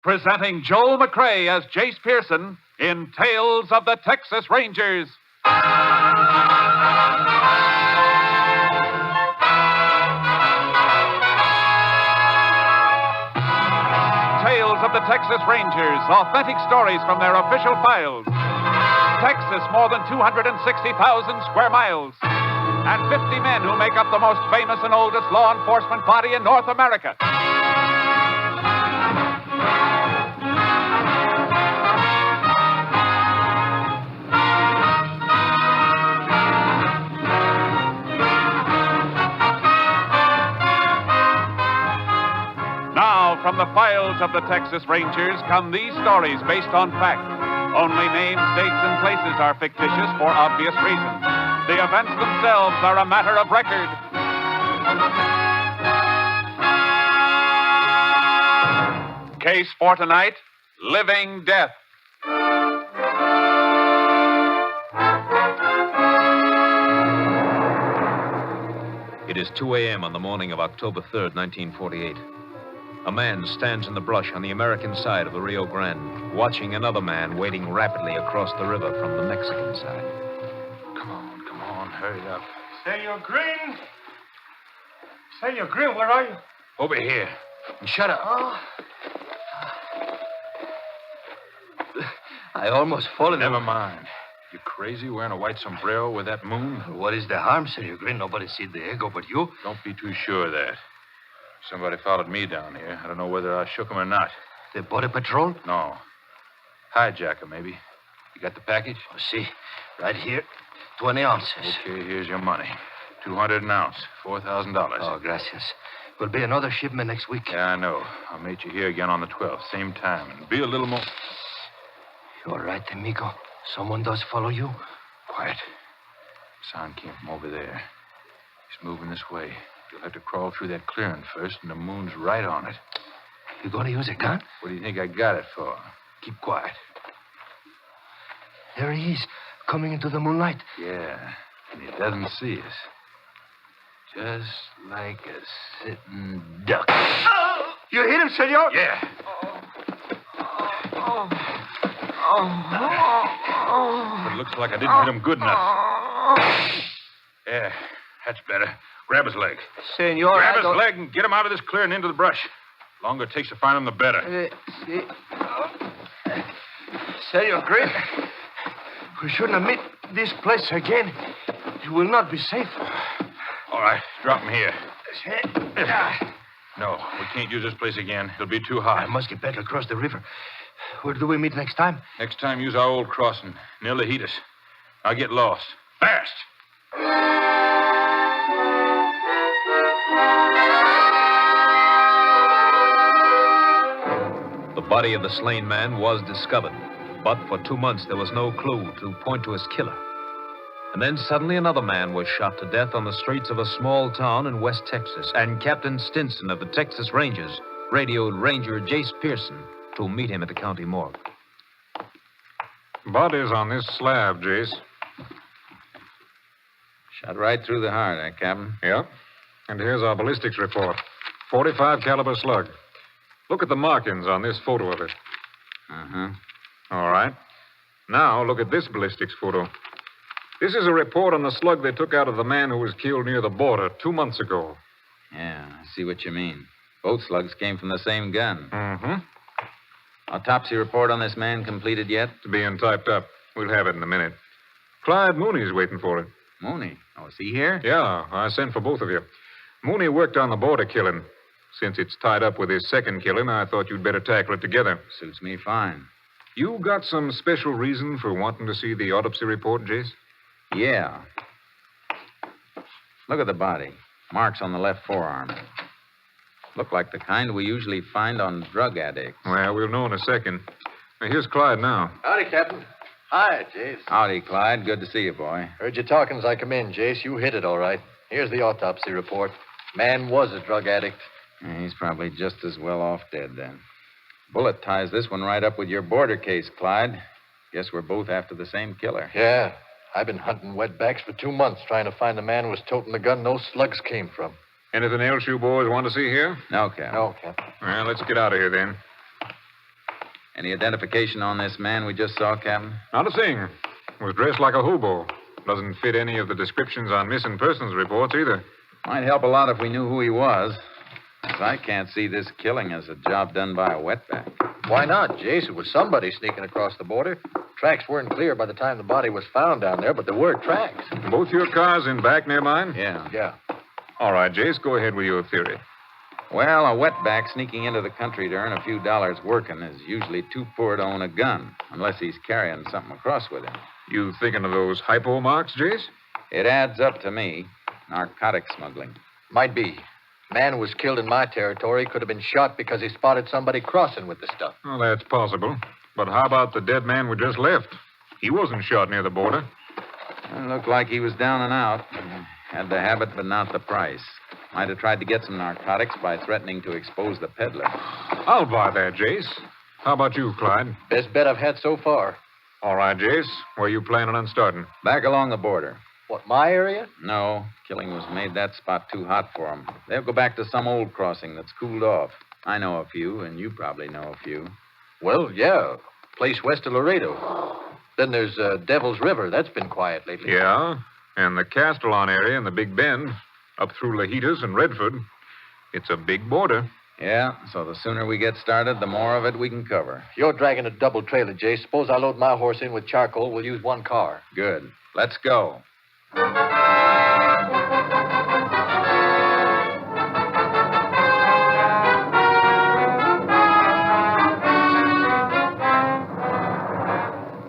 presenting Joel McCrea as Jace Pearson in Tales of the Texas Rangers. Tales of the Texas Rangers, authentic stories from their official files. Texas, more than 260,000 square miles. And 50 men who make up the most famous and oldest law enforcement body in North America. Now, from the files of the Texas Rangers come these stories based on fact. Only names, dates, and places are fictitious for obvious reasons. The events themselves are a matter of record. Case for tonight, Living Death. It is 2 a.m. on the morning of October 3rd, 1948. A man stands in the brush on the American side of the Rio Grande, watching another man wading rapidly across the river from the Mexican side. Come on, hurry up. Senor Green? Senor Green, where are you? Over here. And shut up. Oh. I almost fallen. Never mind. You crazy wearing a white sombrero with that moon? What is the harm, Senor Green? Nobody see the ego but you. Don't be too sure of that. Somebody followed me down here. I don't know whether I shook him or not. The border patrol? No. Hijacker, maybe. You got the package? Oh, see. Right here. 20 ounces. Okay, here's your money. 200 an ounce. $4,000. Oh, gracias. Will be another shipment next week. Yeah, I know. I'll meet you here again on the 12th, same time. And be a little more... You all right, amigo? Someone does follow you? Quiet. Sound came from over there. He's moving this way. You'll have to crawl through that clearing first, and the moon's right on it. You going to use a gun? What do you think I got it for? Keep quiet. There he is, coming into the moonlight. Yeah, and he doesn't see us. Just like a sitting duck. Oh! You hit him, senor? Yeah. But it looks like I didn't hit him good enough. Yeah, that's better. Grab his leg. Senor, Grab his leg and get him out of this clearing into the brush. The longer it takes to find him, the better. Senor Green, we shouldn't have met this place again. It will not be safe. All right, drop him here. No, we can't use this place again. It'll be too hot. I must get back across the river. Where do we meet next time? Next time, use our old crossing near Lajitas. I'll get lost. Fast! The body of the slain man was discovered, but for 2 months there was no clue to point to his killer. And then suddenly another man was shot to death on the streets of a small town in West Texas, and Captain Stinson of the Texas Rangers radioed Ranger Jace Pearson to meet him at the county morgue. Body's on this slab, Jace. Shot right through the heart, Captain? Yep. And here's our ballistics report. .45 caliber slug. Look at the markings on this photo of it. Uh-huh. All right. Now look at this ballistics photo. This is a report on the slug they took out of the man who was killed near the border 2 months ago. Yeah, I see what you mean. Both slugs came from the same gun. Mm-hmm. Autopsy report on this man completed yet? It's being typed up. We'll have it in a minute. Clyde Mooney's waiting for it. Mooney? Oh, is he here? Yeah, I sent for both of you. Mooney worked on the border killing. Since it's tied up with his second killing, I thought you'd better tackle it together. Suits me fine. You got some special reason for wanting to see the autopsy report, Jace? Yeah. Look at the body. Marks on the left forearm. Look like the kind we usually find on drug addicts. Well, we'll know in a second. Now, here's Clyde now. Howdy, Captain. Hi, Jace. Howdy, Clyde. Good to see you, boy. Heard you talking as I come in, Jace. You hit it all right. Here's the autopsy report. Man was a drug addict. Yeah, he's probably just as well off dead, then. Bullet ties this one right up with your border case, Clyde. Guess we're both after the same killer. Yeah. I've been hunting wetbacks for 2 months trying to find the man who was toting the gun those slugs came from. Anything else you boys want to see here? No, Captain. No, Captain. Well, let's get out of here, then. Any identification on this man we just saw, Captain? Not a thing. Was dressed like a hobo. Doesn't fit any of the descriptions on missing persons reports either. Might help a lot if we knew who he was. 'Cause I can't see this killing as a job done by a wetback. Why not, Jace? It was somebody sneaking across the border. Tracks weren't clear by the time the body was found down there, but there were tracks. Both your cars in back near mine? Yeah. Yeah. All right, Jace, go ahead with your theory. Well, a wetback sneaking into the country to earn a few dollars working is usually too poor to own a gun, unless he's carrying something across with him. You thinking of those hypo marks, Jace? It adds up to me. Narcotics smuggling. Might be. Man who was killed in my territory could have been shot because he spotted somebody crossing with the stuff. Well, that's possible. But how about the dead man we just left? He wasn't shot near the border. It looked like he was down and out. Had the habit, but not the price. Might have tried to get some narcotics by threatening to expose the peddler. I'll buy that, Jace. How about you, Clyde? Best bet I've had so far. All right, Jace. Where you planning on starting? Back along the border. What, my area? No, killing was made that spot too hot for them. They'll go back to some old crossing that's cooled off. I know a few, and you probably know a few. Well, yeah. Place west of Laredo. Then there's Devil's River. That's been quiet lately. Yeah, and the Castellon area and the Big Bend, up through Lajitas and Redford. It's a big border. Yeah, so the sooner we get started, the more of it we can cover. You're dragging a double trailer, Jace. Suppose I load my horse in with charcoal. We'll use one car. Good. Let's go.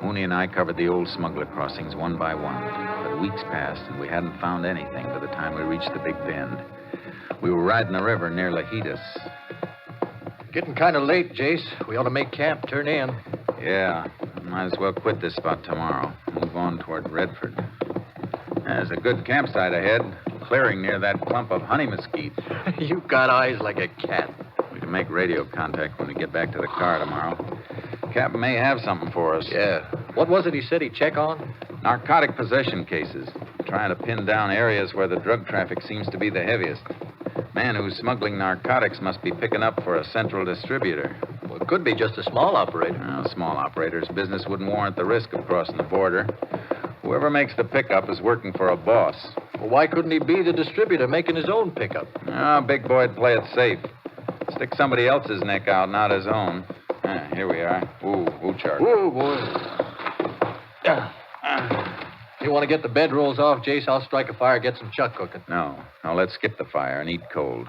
Mooney and I covered the old smuggler crossings one by one. But weeks passed, and we hadn't found anything by the time we reached the Big Bend. We were riding the river near Lajitas. Getting kind of late, Jace. We ought to make camp, turn in. Yeah, might as well quit this spot tomorrow. Move on toward Redford. There's a good campsite ahead, clearing near that clump of honey mesquite. You've got eyes like a cat. We can make radio contact when we get back to the car tomorrow. Captain may have something for us. Yeah. What was it he said he'd check on? Narcotic possession cases. Trying to pin down areas where the drug traffic seems to be the heaviest. Man who's smuggling narcotics must be picking up for a central distributor. Well, it could be just a small operator. Well, small operator's business wouldn't warrant the risk of crossing the border. Whoever makes the pickup is working for a boss. Well, why couldn't he be the distributor making his own pickup? Oh, big boy'd play it safe. Stick somebody else's neck out, not his own. Here we are. Ooh, Charlie. Ooh, boy. You want to get the bedrolls off, Jace? I'll strike a fire, get some chuck cooking. No, let's skip the fire and eat cold.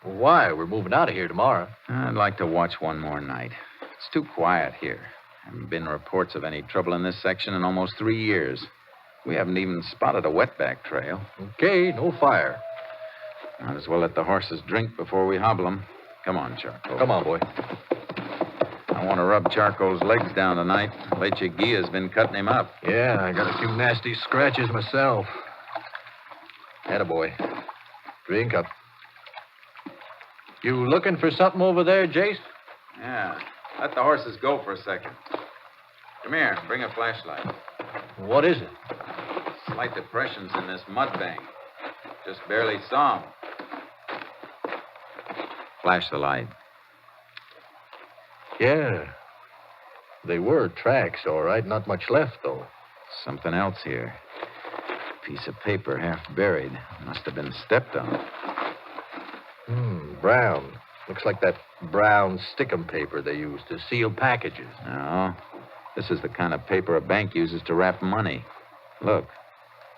Well, why? We're moving out of here tomorrow. I'd like to watch one more night. It's too quiet here. Haven't been reports of any trouble in this section in almost 3 years. We haven't even spotted a wetback trail. Okay, no fire. Might as well let the horses drink before we hobble them. Come on, Charcoal. Come on, boy. I want to rub Charcoal's legs down tonight. Lechuguilla's been cutting him up. Yeah, I got a few nasty scratches myself. Attaboy. Drink up. You looking for something over there, Jace? Yeah. Let the horses go for a second. Come here. Bring a flashlight. What is it? Slight depressions in this mud bank. Just barely saw 'em. Flash the light. Yeah. They were tracks, all right. Not much left, though. Something else here. Piece of paper half buried. Must have been stepped on. Brown. Looks like that brown stickum paper they use to seal packages. No. This is the kind of paper a bank uses to wrap money. Look.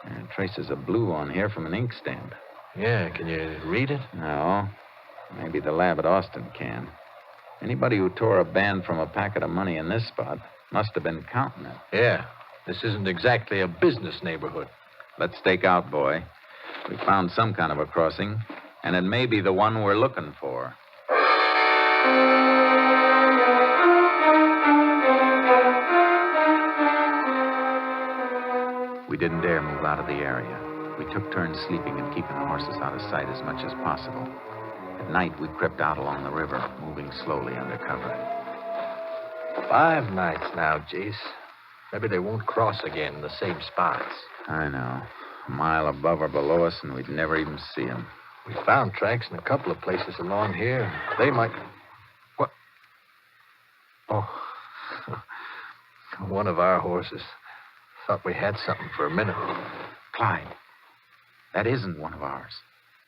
There are traces of blue on here from an ink stamp. Yeah, can you read it? No. Maybe the lab at Austin can. Anybody who tore a band from a packet of money in this spot must have been counting it. Yeah. This isn't exactly a business neighborhood. Let's stake out, boy. We found some kind of a crossing, and it may be the one we're looking for. We didn't dare move out of the area. We took turns sleeping and keeping the horses out of sight as much as possible. At night, we crept out along the river, moving slowly under cover. 5 nights now, Jace. Maybe they won't cross again in the same spots. I know. A mile above or below us, and we'd never even see them. We found tracks in a couple of places along here. They might... What? Oh, One of our horses. Thought we had something for a minute. Clyde, that isn't one of ours.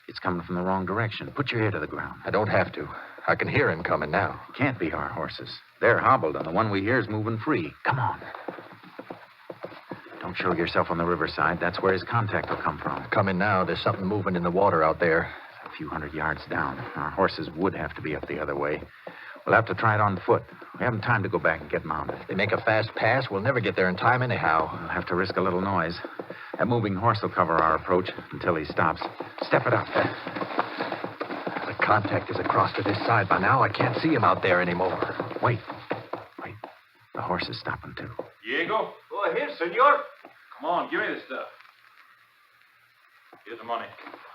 It's coming from the wrong direction. Put your ear to the ground. I don't have to. I can hear him coming now. It can't be our horses. They're hobbled, and the one we hear is moving free. Come on. Don't show yourself on the riverside. That's where his contact will come from. Coming now. There's something moving in the water out there. A few hundred yards down. Our horses would have to be up the other way. We'll have to try it on foot. We haven't time to go back and get mounted. If they make a fast pass, we'll never get there in time anyhow. We'll have to risk a little noise. That moving horse will cover our approach until he stops. Step it up. The contact is across to this side by now. I can't see him out there anymore. Wait. The horse is stopping, too. Diego? Oh, here, senor. Come on, give me the stuff. Here's the money.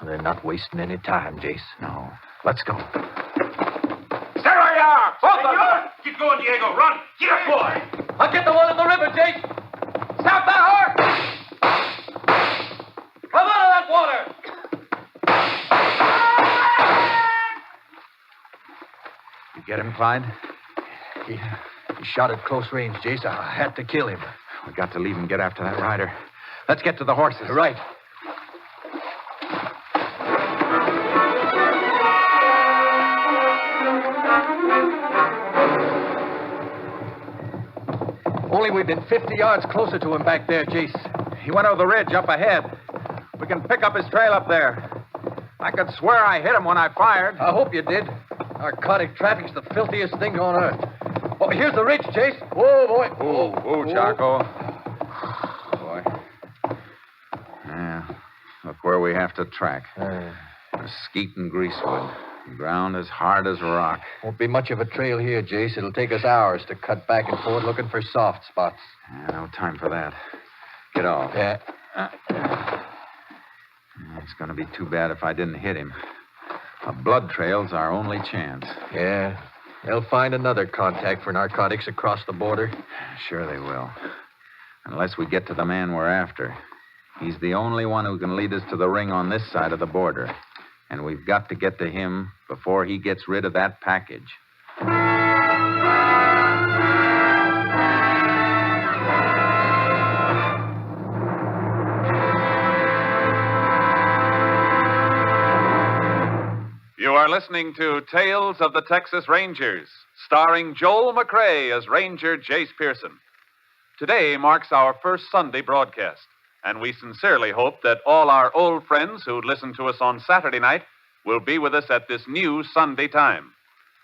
They're not wasting any time, Jace. No. Let's go. Stay where you are! Both of you! Keep going, Diego. Run! Get up, boy! I'll get the one in the river, Jace. Stop that horse! Come out of that water! You get him, Clyde? He shot at close range, Jace. I had to kill him. We got to leave and get after that rider. Let's get to the horses. Right. Only we've been 50 yards closer to him back there, Jace. He went over the ridge up ahead. We can pick up his trail up there. I could swear I hit him when I fired. I hope you did. Narcotic traffic's the filthiest thing on earth. Oh, here's the ridge, Jace. Whoa, boy. Whoa, Charco. Boy. Yeah. Look where we have to track. Mesquite and greasewood. The ground as hard as rock. Won't be much of a trail here, Jace. It'll take us hours to cut back and forth looking for soft spots. No time for that. Get off. Yeah. It's going to be too bad if I didn't hit him. A blood trail's our only chance. Yeah. They'll find another contact for narcotics across the border. Sure they will. Unless we get to the man we're after. He's the only one who can lead us to the ring on this side of the border. And we've got to get to him before he gets rid of that package. You are listening to Tales of the Texas Rangers, starring Joel McCrea as Ranger Jace Pearson. Today marks our first Sunday broadcast, and we sincerely hope that all our old friends who listened to us on Saturday night will be with us at this new Sunday time.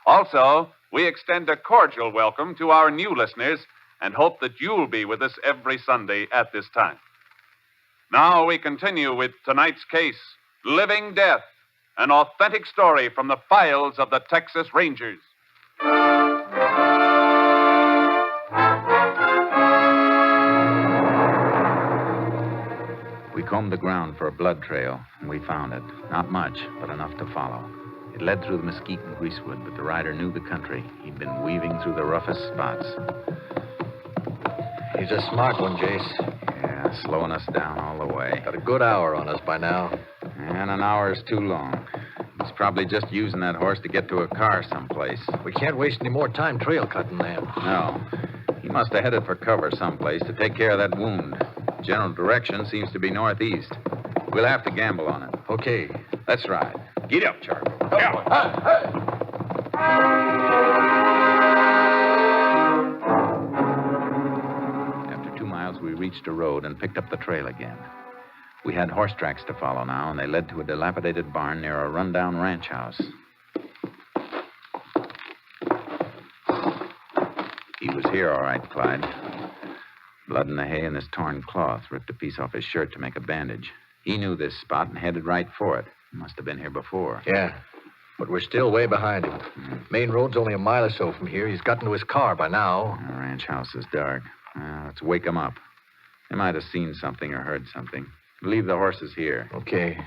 Also, we extend a cordial welcome to our new listeners and hope that you'll be with us every Sunday at this time. Now we continue with tonight's case, Living Death, an authentic story from the files of the Texas Rangers. We combed the ground for a blood trail, and we found it. Not much, but enough to follow. It led through the mesquite and greasewood, but the rider knew the country. He'd been weaving through the roughest spots. He's a smart one, Jace. Yeah, slowing us down all the way. Got a good hour on us by now. And an hour's too long. He's probably just using that horse to get to a car someplace. We can't waste any more time trail cutting them. No. He must have headed for cover someplace to take care of that wound. General direction seems to be northeast. We'll have to gamble on it. Okay. Let's ride. Get up, Charlie. After 2 miles, we reached a road and picked up the trail again. We had horse tracks to follow now, and they led to a dilapidated barn near a rundown ranch house. He was here, all right, Clyde. Blood in the hay and this torn cloth. Ripped a piece off his shirt to make a bandage. He knew this spot and headed right for it. He must have been here before. Yeah. But we're still way behind him. Main road's only a mile or so from here. He's gotten to his car by now. The ranch house is dark. Let's wake him up. They might have seen something or heard something. Leave the horses here. Okay.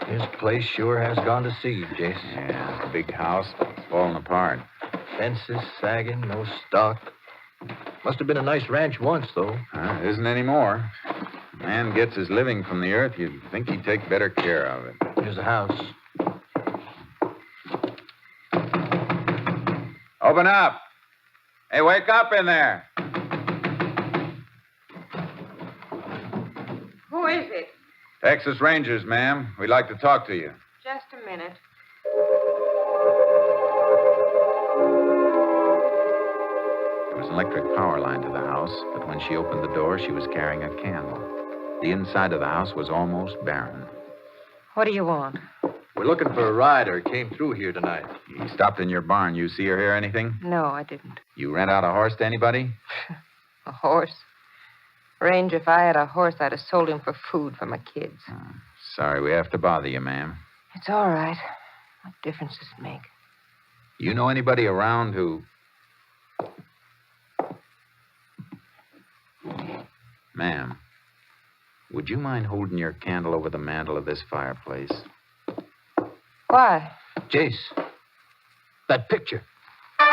This place sure has gone to seed, Jace. Yeah, it's a big house, falling apart. Fences sagging, no stock. Must have been a nice ranch once, though. It isn't anymore. A man gets his living from the earth, you'd think he'd take better care of it. Here's the house. Open up. Hey, wake up in there. Who is it? Texas Rangers, ma'am. We'd like to talk to you. Just a minute. There was an electric power line to the house, but when she opened the door, she was carrying a candle. The inside of the house was almost barren. What do you want? We're looking for a rider. Came through here tonight. He stopped in your barn. You see or hear anything? No, I didn't. You rent out a horse to anybody? A horse? Ranger, if I had a horse, I'd have sold him for food for my kids. Oh, sorry we have to bother you, ma'am. It's all right. What difference does it make? You know anybody around who... Ma'am, would you mind holding your candle over the mantel of this fireplace? Why? Jace, that picture. The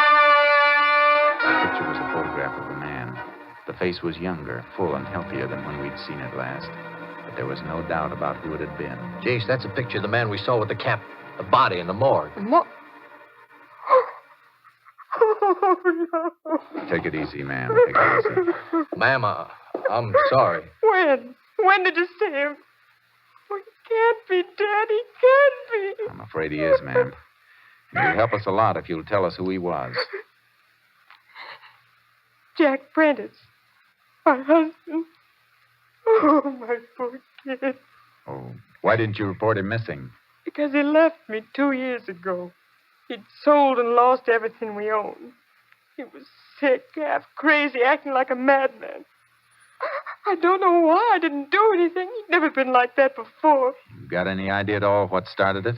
picture was a photograph of a man. The face was younger, full and healthier than when we'd seen it last. But there was no doubt about who it had been. Jace, that's a picture of the man we saw with the cap, the body in the morgue. Oh, no. Take it easy, ma'am. Take it easy. Ma'am, I'm sorry. When? When did you see him? Oh, he can't be dead. He can't be. I'm afraid he is, ma'am. And you'd help us a lot if you'll tell us who he was. Jack Prentice. My husband. Oh, my poor kid. Oh, why didn't you report him missing? Because he left me 2 years ago. He'd sold and lost everything we owned. He was sick, half crazy, acting like a madman. I don't know why I didn't do anything. He'd never been like that before. You got any idea at all what started it?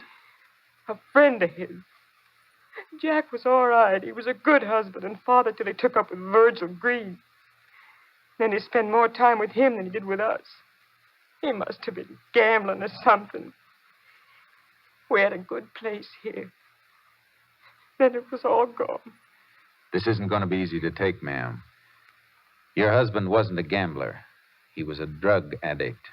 A friend of his. Jack was all right. He was a good husband and father till he took up with Virgil Green. Then he spent more time with him than he did with us. He must have been gambling or something. We had a good place here. Then it was all gone. This isn't going to be easy to take, ma'am. Your husband wasn't a gambler. He was a drug addict.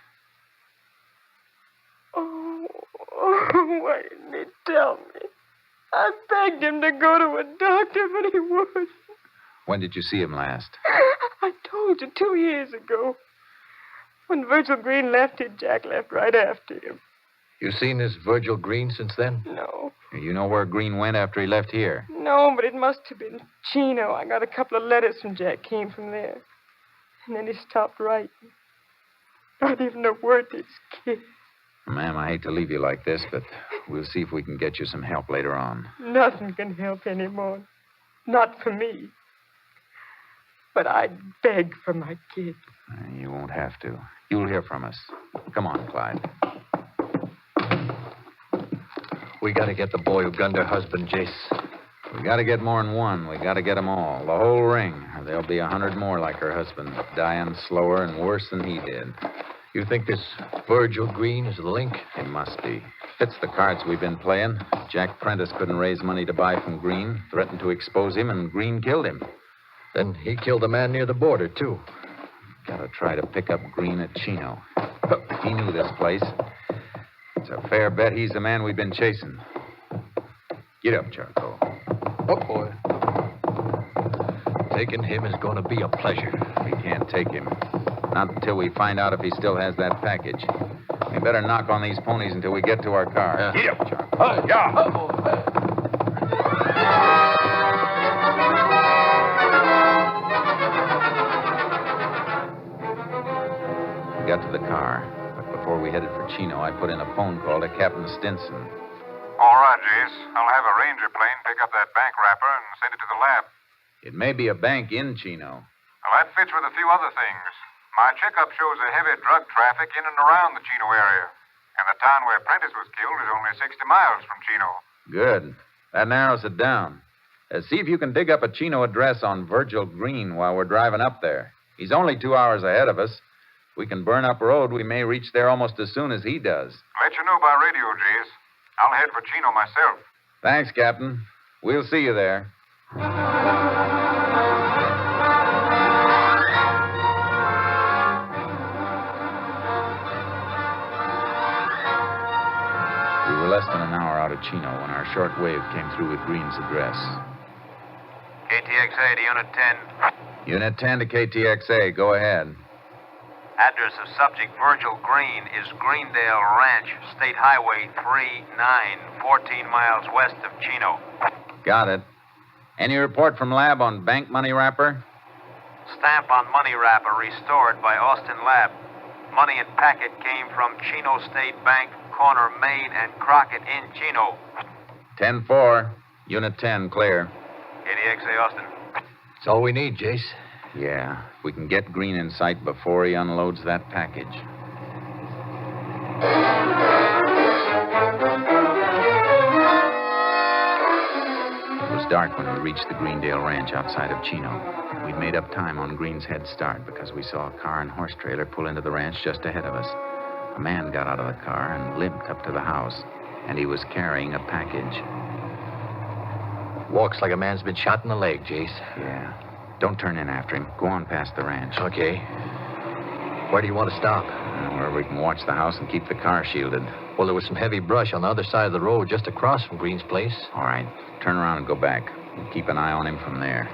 Oh, why didn't he tell me? I begged him to go to a doctor, but he wouldn't. When did you see him last? I told you 2 years ago. When Virgil Green left here, Jack left right after him. You seen this Virgil Green since then? No. You know where Green went after he left here? No, but it must have been Chino. I got a couple of letters from Jack, came from there. And then he stopped writing. Not even a word to his kid. Ma'am, I hate to leave you like this, but we'll see if we can get you some help later on. Nothing can help anymore. Not for me. But I'd beg for my kid. You won't have to. You'll hear from us. Come on, Clyde. We gotta get the boy who gunned her husband, Jace. We gotta get more than one. We gotta get them all. The whole ring. Or there'll be 100 more like her husband, dying slower and worse than he did. You think this Virgil Green is the link? It must be. Fits the cards we've been playing. Jack Prentice couldn't raise money to buy from Green, threatened to expose him, and Green killed him. Then he killed a man near the border, too. Gotta try to pick up Green at Chino. He knew this place. It's a fair bet he's the man we've been chasing. Get up, Charcoal. Oh, boy. Taking him is going to be a pleasure. We can't take him. Not until we find out if he still has that package. We better knock on these ponies until we get to our car. Yeah. Get up, Charcoal. We got to the car. Before we headed for Chino, I put in a phone call to Captain Stinson. All right, Jace. I'll have a ranger plane pick up that bank wrapper and send it to the lab. It may be a bank in Chino. Well, that fits with a few other things. My checkup shows a heavy drug traffic in and around the Chino area. And the town where Prentice was killed is only 60 miles from Chino. Good. That narrows it down. See if you can dig up a Chino address on Virgil Green while we're driving up there. He's only 2 hours ahead of us. If we can burn up road, we may reach there almost as soon as he does. Let you know by radio, Jace. I'll head for Chino myself. Thanks, Captain. We'll see you there. We were less than an hour out of Chino when our short wave came through with Green's address. KTXA to Unit 10. Unit 10 to KTXA. Go ahead. Address of subject Virgil Green is Greendale Ranch, State Highway 39, 14 miles west of Chino. Got it. Any report from lab on bank money wrapper? Stamp on money wrapper restored by Austin Lab. Money and packet came from Chino State Bank, corner Main and Crockett in Chino. 10-4. Unit 10, clear. KTXA Austin. That's all we need, Jace. Yeah, if we can get Green in sight before he unloads that package. It was dark when we reached the Greendale Ranch outside of Chino. We'd made up time on Green's head start because we saw a car and horse trailer pull into the ranch just ahead of us. A man got out of the car and limped up to the house, and he was carrying a package. Walks like a man's been shot in the leg, Jace. Yeah. Don't turn in after him. Go on past the ranch. Okay. Where do you want to stop? Where we can watch the house and keep the car shielded. Well, there was some heavy brush on the other side of the road just across from Green's place. All right. Turn around and go back. We'll keep an eye on him from there.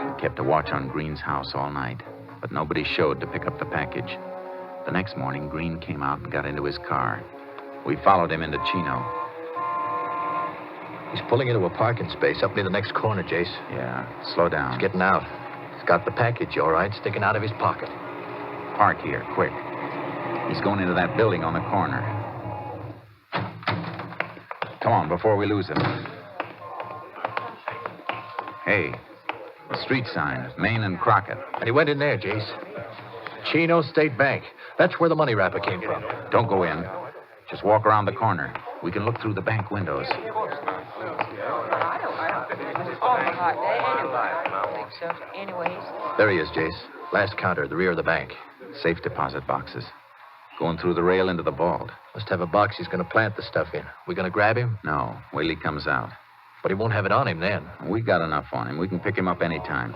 We kept a watch on Green's house all night, but nobody showed to pick up the package. The next morning, Green came out and got into his car. We followed him into Chino. He's pulling into a parking space up near the next corner, Jace. Yeah, slow down. He's getting out. He's got the package, all right, sticking out of his pocket. Park here, quick. He's going into that building on the corner. Come on, before we lose him. Hey, the street sign, Main and Crockett. And he went in there, Jace. Chino State Bank. That's where the money wrapper came from. Don't go in. Just walk around the corner. We can look through the bank windows. There he is, Jace. Last counter, the rear of the bank. Safe deposit boxes. Going through the rail into the vault. Must have a box he's going to plant the stuff in. We going to grab him? No, wait till he comes out. But he won't have it on him then. We got enough on him. We can pick him up any time.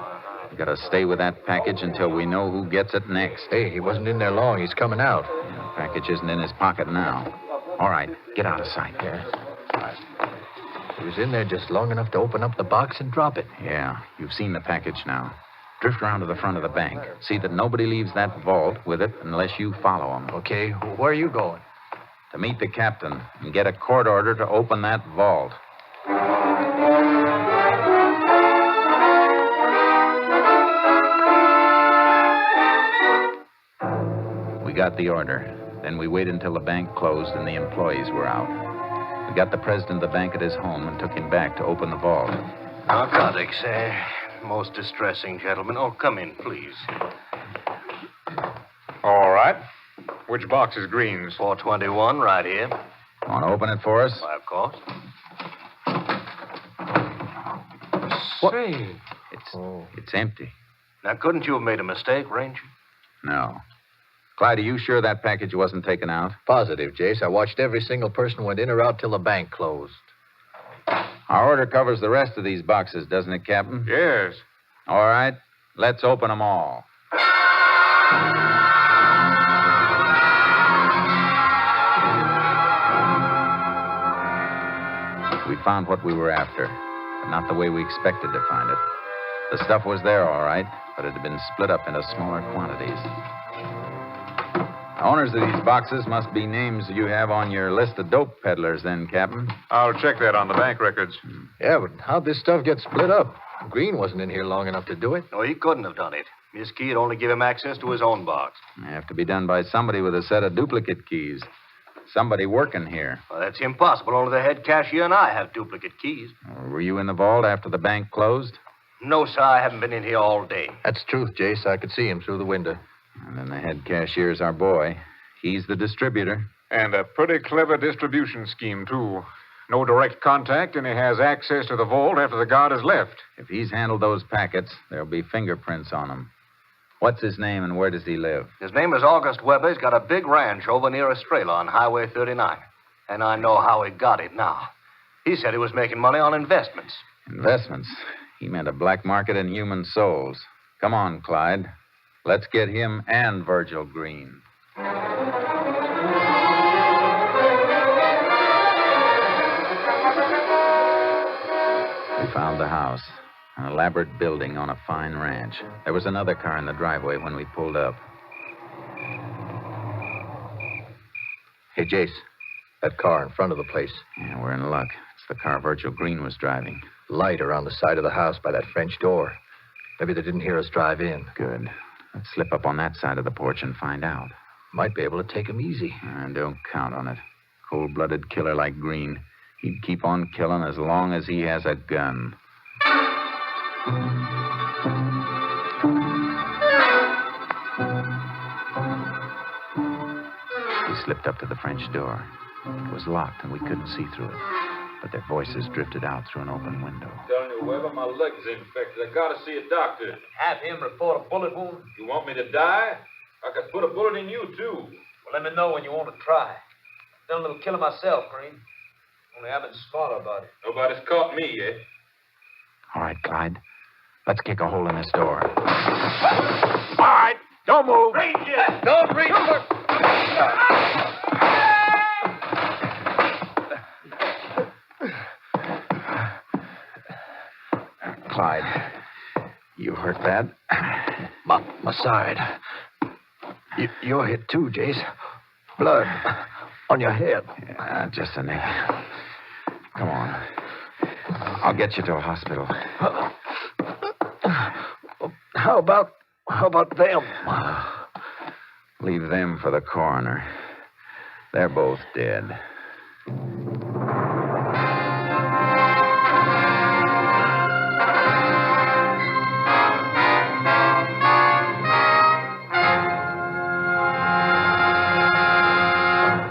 We got to stay with that package until we know who gets it next. Hey, he wasn't in there long. He's coming out. The package isn't in his pocket now. All right, get out of sight. Yeah. He was in there just long enough to open up the box and drop it. Yeah, you've seen the package now. Drift around to the front of the bank. See that nobody leaves that vault with it unless you follow him. Okay, where are you going? To meet the captain and get a court order to open that vault. We got the order. Then we waited until the bank closed and the employees were out. We got the president of the bank at his home and took him back to open the vault. Narcotics, most distressing, gentlemen. Oh, come in, please. All right. Which box is Green's? 421, right here. Want to open it for us? Why, of course. What? Say. It's empty. Now, couldn't you have made a mistake, Ranger? No. Clyde, are you sure that package wasn't taken out? Positive, Jace. I watched every single person went in or out till the bank closed. Our order covers the rest of these boxes, doesn't it, Captain? Yes. All right. Let's open them all. We found what we were after, but not the way we expected to find it. The stuff was there, all right, but it had been split up into smaller quantities. The owners of these boxes must be names you have on your list of dope peddlers, then, Captain. I'll check that on the bank records. Yeah, but how'd this stuff get split up? Green wasn't in here long enough to do it. No, he couldn't have done it. His key would only give him access to his own box. They have to be done by somebody with a set of duplicate keys. Somebody working here. Well, that's impossible. Only the head cashier and I have duplicate keys. Were you in the vault after the bank closed? No, sir. I haven't been in here all day. That's truth, Jace. I could see him through the window. And then the head cashier's our boy. He's the distributor. And a pretty clever distribution scheme, too. No direct contact, and he has access to the vault after the guard has left. If he's handled those packets, there'll be fingerprints on them. What's his name and where does he live? His name is August Weber. He's got a big ranch over near Estrella on Highway 39. And I know how he got it now. He said he was making money on investments. Investments? He meant a black market in human souls. Come on, Clyde. Let's get him and Virgil Green. We found the house, an elaborate building on a fine ranch. There was another car in the driveway when we pulled up. Hey, Jace, that car in front of the place. Yeah, we're in luck. It's the car Virgil Green was driving. Light around the side of the house by that French door. Maybe they didn't hear us drive in. Good. Let's slip up on that side of the porch and find out. Might be able to take him easy. Don't count on it. Cold-blooded killer like Green. He'd keep on killing as long as he has a gun. We slipped up to the French door. It was locked and we couldn't see through it. But their voices drifted out through an open window. I'm telling you, Weber, my leg's infected. I gotta see a doctor. Have him report a bullet wound? You want me to die? I could put a bullet in you, too. Well, let me know when you want to try. Done a little killing myself, Green. Only I've been smarter about it. Nobody's caught me yet. All right, Clyde. Let's kick a hole in this door. All right, don't move. Ranger! Don't reach for... Clyde, you hurt bad? My side. You're hit too, Jace. Blood on your head. Yeah, just a nick. Come on. I'll get you to a hospital. How about them? Leave them for the coroner. They're both dead.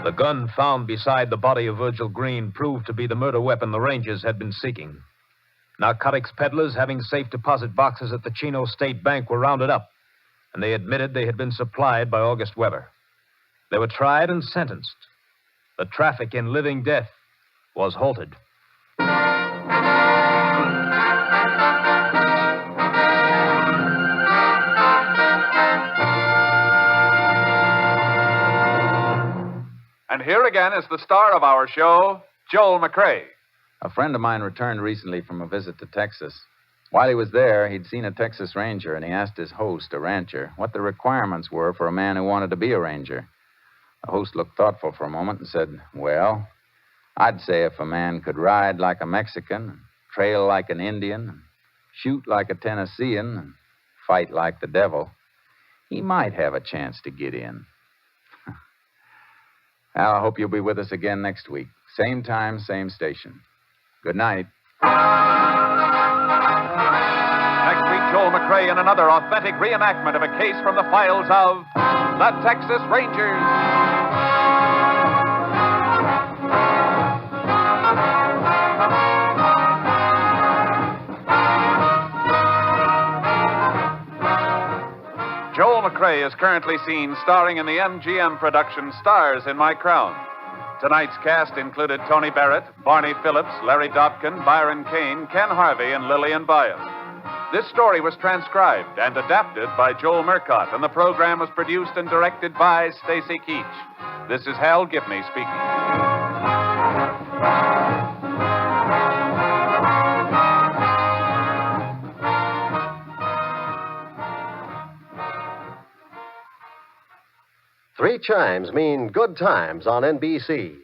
The gun found beside the body of Virgil Green proved to be the murder weapon the Rangers had been seeking. Narcotics peddlers having safe deposit boxes at the Chino State Bank were rounded up, and they admitted they had been supplied by August Weber. They were tried and sentenced. The traffic in living death was halted. And here again is the star of our show, Joel McCrea. A friend of mine returned recently from a visit to Texas. While he was there, he'd seen a Texas Ranger, and he asked his host, a rancher, what the requirements were for a man who wanted to be a ranger. The host looked thoughtful for a moment and said, well, I'd say if a man could ride like a Mexican, trail like an Indian, shoot like a Tennessean, and fight like the devil, he might have a chance to get in. Well, I hope you'll be with us again next week. Same time, same station. Good night. Next week, Joel McCrea in another authentic reenactment of a case from the files of the Texas Rangers. Joel McCrea is currently seen starring in the MGM production Stars in My Crown. Tonight's cast included Tony Barrett, Barney Phillips, Larry Dobkin, Byron Kane, Ken Harvey, and Lillian Buyeff. This story was transcribed and adapted by Joel Murcott, and the program was produced and directed by Stacy Keach. This is Hal Gibney speaking. 3 chimes mean good times on NBC.